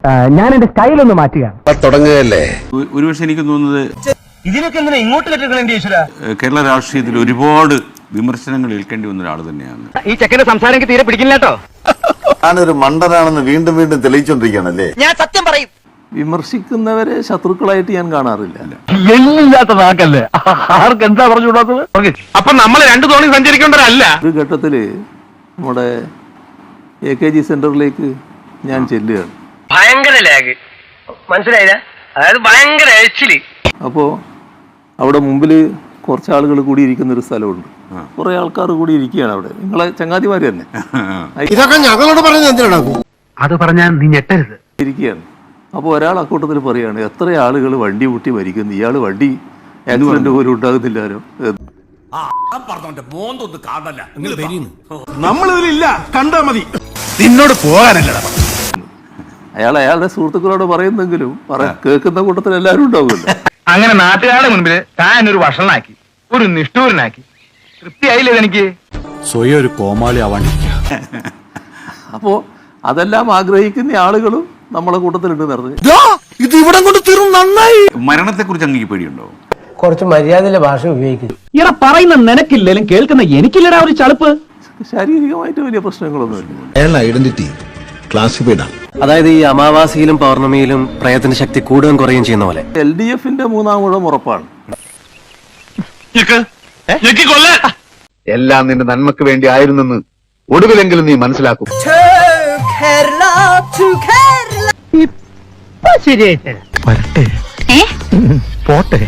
ഞാൻ എന്റെ സ്റ്റൈലൊന്ന് മാറ്റുകയാണ്. തുടങ്ങുകയല്ലേ. ഒരുപക്ഷെ എനിക്ക് തോന്നുന്നത് ഇതിനൊക്കെ എന്തിനാ ഇങ്ങോട്ട് കെട്ടിക്കണേ ഈശ്വര? കേരള രാഷ്ട്രീയത്തിൽ ഒരുപാട് വിമർശനങ്ങൾ ഏൽക്കേണ്ടി വന്ന ഒരാൾ തന്നെയാണ്. ഈ ചെക്കന്റെ സംസാരം എനിക്ക് തീരെ പിടിക്കില്ല കേട്ടോ. ഞാനൊരു മണ്ടനാണെന്ന് വീണ്ടും വീണ്ടും തെളിയിച്ചോണ്ടിരിക്കുകയാണല്ലേ. ഞാൻ സത്യം പറയും. വിമർശിക്കുന്നവരെ ശത്രുക്കളായിട്ട് ഞാൻ കാണാറില്ല. എല്ലില്ലാത്ത നാക്കല്ലേ, ആർക്ക് എന്താ പറഞ്ഞുകൂടാത്തത്? അപ്പൊ നമ്മൾ രണ്ടു തോണി സഞ്ചരിക്കേണ്ടതല്ല. ഒരു ഘട്ടത്തില് നമ്മുടെ AKG സെന്ററിലേക്ക് ഞാൻ ചെല്ലുകയാണ്. ഭയങ്കര ലാഗ്, മനസ്സിലായില്ല? അതായത് ഭയങ്കര എച്ചില്. അപ്പോ അവിടെ മുമ്പില് കുറച്ച് ആളുകൾ കൂടി ഇരിക്കുന്ന ഒരു സ്ഥലമുണ്ട്. കുറെ ആൾക്കാർ കൂടി ഇരിക്കുകയാണ് അവിടെ. നിങ്ങളെ ചങ്ങാതിമാര് തന്നെ. ഇതൊക്കെ ഞങ്ങളോട് പറഞ്ഞത് എന്തിനാണ്? അത് പറഞ്ഞാൽ നീ ഞെട്ടരുത്. ഇരിക്കുകയാണ്. അപ്പോൾ ഒരാൾ അക്കൂട്ടത്തിൽ പറയാണ്, എത്ര ആളുകൾ വണ്ടി കൂട്ടി മരിക്കുന്നു, ഇയാൾ വണ്ടി ആക്സിഡന്റ് പോലും ഉണ്ടാകുന്നില്ലാലോ. നമ്മളിതിലില്ല, കണ്ടാ മതി. നിന്നോട് പോകാനല്ല. അയാളുടെ സുഹൃത്തുക്കളോട് പറയുന്നെങ്കിലും കേൾക്കുന്ന കൂട്ടത്തിൽ എല്ലാവരും ഉണ്ടാവുമല്ലോ. അങ്ങനെ നാട്ടുകാരുടെ മുൻപിൽ താൻ ഒരു വഷളനാക്കി, ഒരു നിഷ്ഠൂരനാക്കി. തൃപ്തിയായില്ലേ എനിക്ക്? സ്വയം ഒരു കോമാളി ആവാണ്ടിരിക്കുക. അപ്പോ അതെല്ലാം ആഗ്രഹിക്കുന്ന ആളുകളും നമ്മളെ കൂട്ടത്തിലുണ്ട് നടന്നത്. ഇത് ഇവിടെ കൊണ്ട് തീർന്നു. നന്നായി. മരണത്തെ കുറിച്ച് അങ്ങ് പേടിയുണ്ടോ? കുറച്ച് മര്യാദയിലെ ഭാഷ ഉപയോഗിക്കും. ഇവിടെ പറയുന്ന നിനക്കില്ലേലും കേൾക്കുന്ന എനിക്കില്ലടാ ഒരു ചളുപ്പ്. ശാരീരികമായിട്ട് വലിയ പ്രശ്നങ്ങളൊന്നുമില്ല. ഐഡന്റിറ്റി ക്ലാസിഫൈഡ് ആണ്. അതായത് ഈ അമാവാസിയിലും പൗർണമിയിലും പ്രയത്ന ശക്തി കൂടുകയും കുറയുകയും ചെയ്യുന്ന പോലെ. LDFന്റെ 3-ാം ഊഴം ഉറപ്പാണ്. എല്ലാം നിന്റെ നന്മക്ക് വേണ്ടി ആയിരുന്നെന്ന് ഒടുവിലെങ്കിലും നീ മനസ്സിലാക്കും. ശരിയായിട്ട് പോട്ടെ.